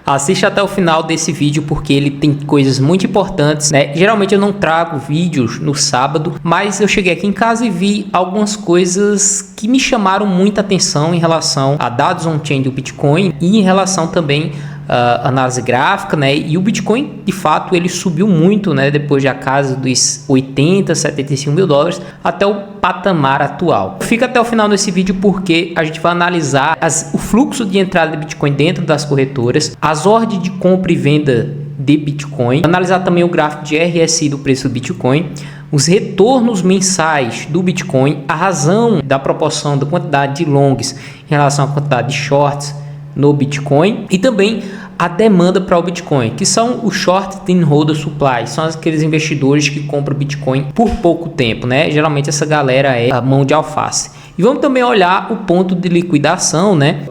Assista até o final desse vídeo porque ele tem coisas muito importantes, né? Geralmente eu não trago vídeos no sábado, mas eu cheguei aqui em casa e vi algumas coisas que me chamaram muita atenção em relação a dados on-chain do Bitcoin e em relação também análise gráfica, né? E o Bitcoin, de fato, ele subiu muito, né? Depois da casa dos 80, 75 mil dólares até o patamar atual. Fica até o final desse vídeo porque a gente vai analisar o fluxo de entrada de Bitcoin dentro das corretoras, as ordens de compra e venda de Bitcoin, analisar também o gráfico de RSI do preço do Bitcoin, os retornos mensais do Bitcoin, a razão da proporção da quantidade de longs em relação à quantidade de shorts no Bitcoin e também a demanda para o Bitcoin, que são os short and hold supply, são aqueles investidores que compram Bitcoin por pouco tempo, né? Geralmente essa galera é a mão de alface. E vamos também olhar o ponto de liquidação, né?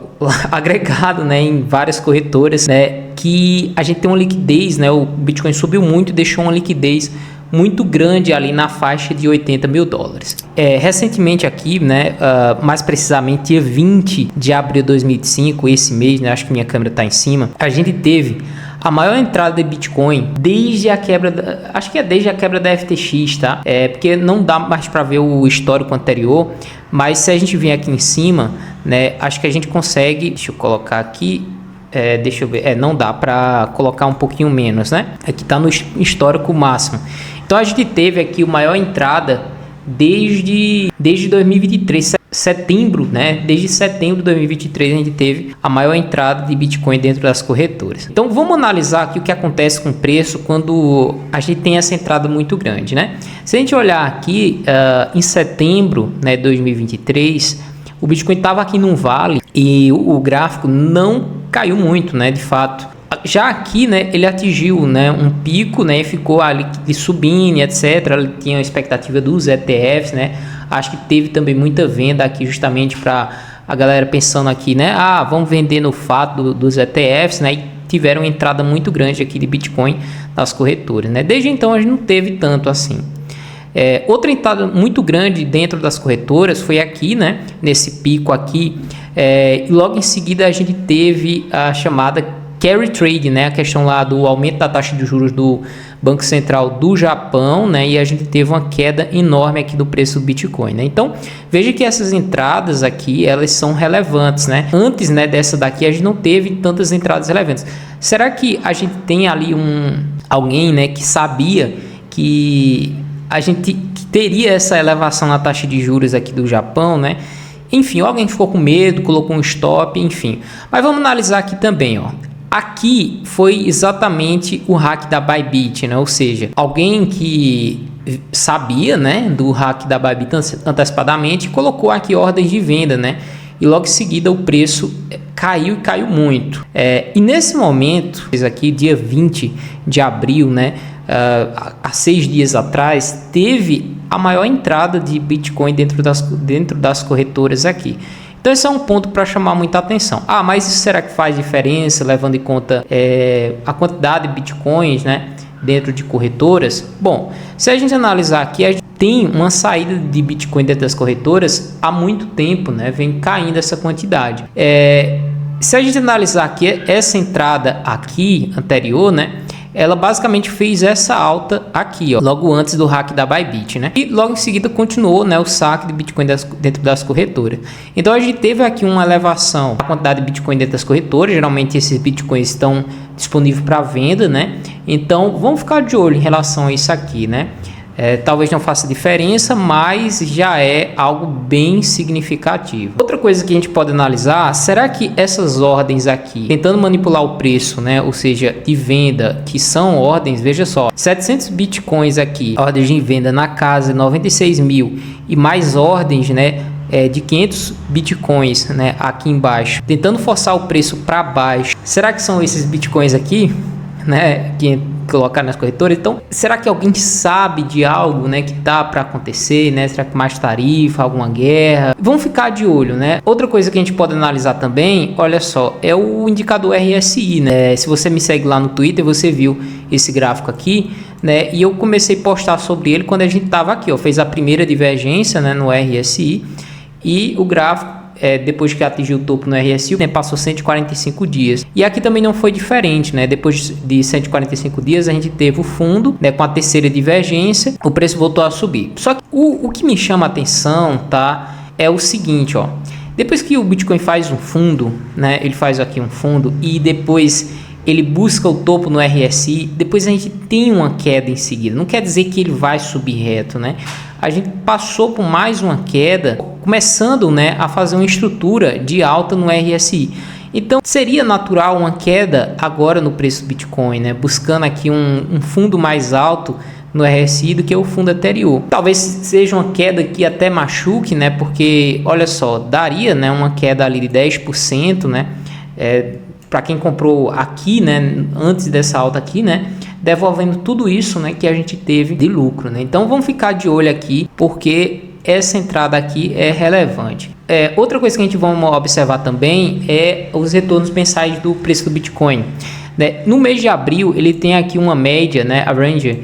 Agregado, né, em várias corretoras, né, que a gente tem uma liquidez, né? O Bitcoin subiu muito e deixou uma liquidez muito grande ali na faixa de 80 mil dólares. Recentemente aqui, né, mais precisamente dia 20 de abril de 2005, esse mês, né, acho que minha câmera está em cima, a gente teve a maior entrada de Bitcoin desde a quebra, acho que é desde a quebra da FTX, tá? Porque não dá mais para ver o histórico anterior, mas se a gente vir aqui em cima, né, acho que a gente consegue, deixa eu colocar aqui, deixa eu ver, não dá para colocar um pouquinho menos, né? Aqui está no histórico máximo. Então a gente teve aqui a maior entrada desde 2023, setembro, né? Desde setembro de 2023 a gente teve a maior entrada de Bitcoin dentro das corretoras. Então vamos analisar aqui o que acontece com o preço quando a gente tem essa entrada muito grande, né? Se a gente olhar aqui em setembro, né, 2023, o Bitcoin estava aqui num vale e o gráfico não caiu muito, né? De fato. Já aqui, né, ele atingiu, né, um pico, né, e ficou ali subindo, etc. Ele tinha a expectativa dos ETFs, né? Acho que teve também muita venda aqui justamente para a galera pensando aqui, né? Vamos vender no fato dos ETFs, né? E tiveram uma entrada muito grande aqui de Bitcoin nas corretoras, né? Desde então a gente não teve tanto assim. Outra entrada muito grande dentro das corretoras foi aqui, né? Nesse pico aqui. E logo em seguida a gente teve a chamada carry trade, né? A questão lá do aumento da taxa de juros do Banco Central do Japão, né? E a gente teve uma queda enorme aqui do preço do Bitcoin, né? Então, veja que essas entradas aqui, elas são relevantes, né? Antes, né, dessa daqui, a gente não teve tantas entradas relevantes. Será que a gente tem ali alguém, né, que sabia que a gente teria essa elevação na taxa de juros aqui do Japão, né? Enfim, alguém ficou com medo, colocou um stop, enfim. Mas vamos analisar aqui também, ó. Aqui foi exatamente o hack da Bybit, né? Ou seja, alguém que sabia, né, do hack da Bybit antecipadamente colocou aqui ordens de venda, né? E logo em seguida o preço caiu muito. E nesse momento, aqui dia 20 de abril, né, há 6 dias atrás, teve a maior entrada de Bitcoin dentro das corretoras aqui. Então esse é um ponto para chamar muita atenção. Mas isso será que faz diferença, levando em conta a quantidade de Bitcoins, né, dentro de corretoras? Bom, se a gente analisar aqui, a gente tem uma saída de Bitcoin dentro das corretoras há muito tempo, né, vem caindo essa quantidade. Se a gente analisar aqui, essa entrada aqui anterior, né, ela basicamente fez essa alta aqui, ó, logo antes do hack da Bybit, né? E logo em seguida continuou, né, o saque de Bitcoin dentro das corretoras. Então a gente teve aqui uma elevação da quantidade de Bitcoin dentro das corretoras. Geralmente esses Bitcoins estão disponíveis para venda, né? Então vamos ficar de olho em relação a isso aqui, né? Talvez não faça diferença, mas já é algo bem significativo. Outra coisa que a gente pode analisar, será que essas ordens aqui, tentando manipular o preço, né, ou seja, de venda, que são ordens, veja só, 700 bitcoins aqui, ordens de venda na casa de 96 mil e mais ordens, né, de 500 bitcoins, né, aqui embaixo, tentando forçar o preço para baixo. Será que são esses bitcoins aqui, né, que colocar nas corretoras? Então, será que alguém sabe de algo, né, que tá para acontecer, né? Será que mais tarifa, alguma guerra? Vamos ficar de olho, né? Outra coisa que a gente pode analisar também, olha só, é o indicador RSI, né? Se você me segue lá no Twitter, você viu esse gráfico aqui, né? E eu comecei a postar sobre ele quando a gente tava aqui, ó, fez a primeira divergência, né, no RSI, e o gráfico depois que atingiu o topo no RSI, né, passou 145 dias. E aqui também não foi diferente, né? Depois de 145 dias a gente teve o fundo, né, com a terceira divergência, o preço voltou a subir. Só que o que me chama a atenção, tá, é o seguinte, ó. Depois que o Bitcoin faz um fundo, né, ele faz aqui um fundo e depois ele busca o topo no RSI, depois a gente tem uma queda em seguida. Não quer dizer que ele vai subir reto, né? A gente passou por mais uma queda, começando, né, a fazer uma estrutura de alta no RSI. Então seria natural uma queda agora no preço do Bitcoin, né, buscando aqui um fundo mais alto no RSI do que o fundo anterior. Talvez seja uma queda que até machuque, né, porque olha só, daria, né, uma queda ali de 10%, né, para quem comprou aqui, né, antes dessa alta aqui, né, devolvendo tudo isso, né, que a gente teve de lucro, né? Então vamos ficar de olho aqui, porque essa entrada aqui é relevante. Outra coisa que a gente vai observar também é os retornos mensais do preço do Bitcoin, né? No mês de abril ele tem aqui uma média, né, a range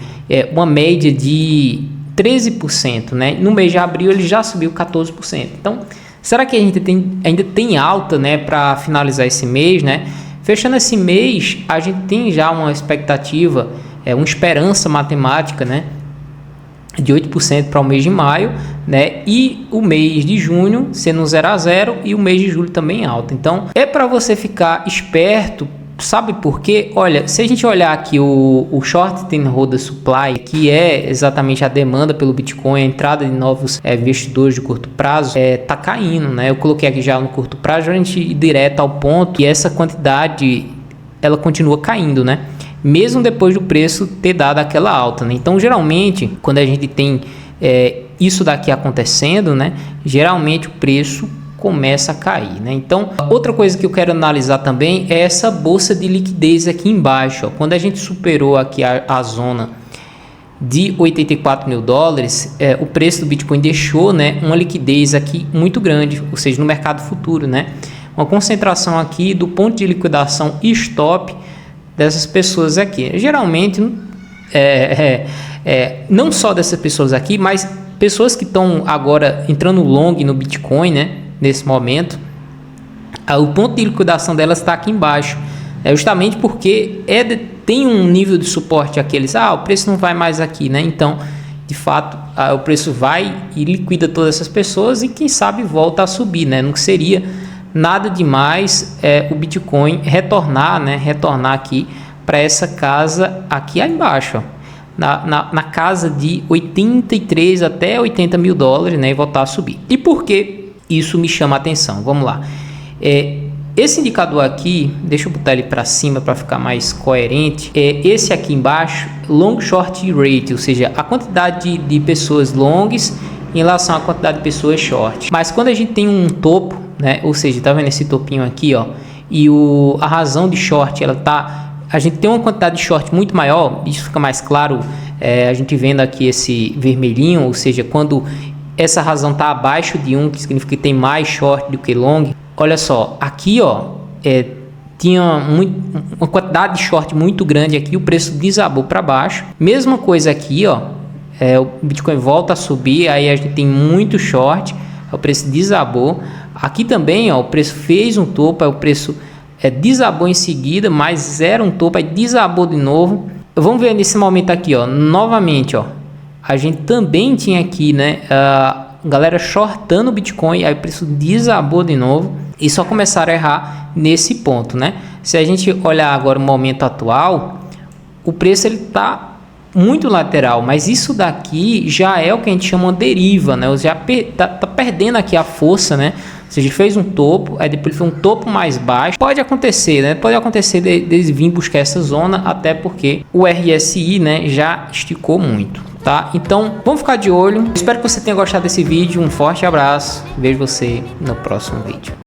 uma média de 13%, né? No mês de abril ele já subiu 14%. Então será que a gente ainda tem alta, né, para finalizar esse mês, né? Fechando esse mês, a gente tem já uma expectativa, uma esperança matemática, né, de 8% para o mês de maio, né, e o mês de junho sendo 0 a 0 e o mês de julho também alto. Então, é para você ficar esperto. Sabe por quê? Olha, se a gente olhar aqui o Short Term Holder Supply, que é exatamente a demanda pelo Bitcoin, a entrada de novos investidores de curto prazo, tá caindo, né? Eu coloquei aqui já no curto prazo, a gente ir direto ao ponto, e essa quantidade ela continua caindo, né? Mesmo depois do preço ter dado aquela alta, né? Então, geralmente, quando a gente tem isso daqui acontecendo, né? Geralmente o preço começa a cair, né? Então, outra coisa que eu quero analisar também é essa bolsa de liquidez aqui embaixo, ó. Quando a gente superou aqui a zona de 84 mil dólares, o preço do Bitcoin deixou, né, uma liquidez aqui muito grande, ou seja, no mercado futuro, né? Uma concentração aqui do ponto de liquidação e stop dessas pessoas aqui. Geralmente, não só dessas pessoas aqui, mas pessoas que estão agora entrando long no Bitcoin, né? Nesse momento, o ponto de liquidação delas está aqui embaixo, justamente porque tem um nível de suporte aqueles, o preço não vai mais aqui, né? Então, de fato, o preço vai e liquida todas essas pessoas e quem sabe volta a subir, né? Não seria nada demais o Bitcoin retornar, né? Retornar aqui para essa casa aqui embaixo, ó. Na casa de 83 até 80 mil dólares, né? E voltar a subir. E por que isso me chama a atenção? Vamos lá. Esse indicador aqui, deixa eu botar ele para cima para ficar mais coerente. Esse aqui embaixo, long short rate, ou seja, a quantidade de pessoas longs em relação à quantidade de pessoas short. Mas quando a gente tem um topo, né? Ou seja, tá vendo esse topinho aqui, ó? E a razão de short, a gente tem uma quantidade de short muito maior. Isso fica mais claro, a gente vendo aqui esse vermelhinho, ou seja, quando essa razão está abaixo de 1, que significa que tem mais short do que long. Olha só, aqui, ó, tinha uma quantidade de short muito grande aqui, o preço desabou para baixo. Mesma coisa aqui, ó, o Bitcoin volta a subir, aí a gente tem muito short, o preço desabou. Aqui também, ó, o preço fez um topo, aí o preço desabou em seguida, mas era um topo, aí desabou de novo. Vamos ver nesse momento aqui, ó, novamente, ó. A gente também tinha aqui, né, galera shortando o Bitcoin, aí o preço desabou de novo e só começaram a errar nesse ponto, né? Se a gente olhar agora o momento atual, o preço ele tá muito lateral, mas isso daqui já é o que a gente chama de deriva, né? Já tá perdendo aqui a força, né? Ou seja, ele fez um topo, aí depois ele fez um topo mais baixo. Pode acontecer, né? Pode acontecer de vir buscar essa zona, até porque o RSI, né, já esticou muito, tá? Então, vamos ficar de olho. Espero que você tenha gostado desse vídeo. Um forte abraço. Vejo você no próximo vídeo.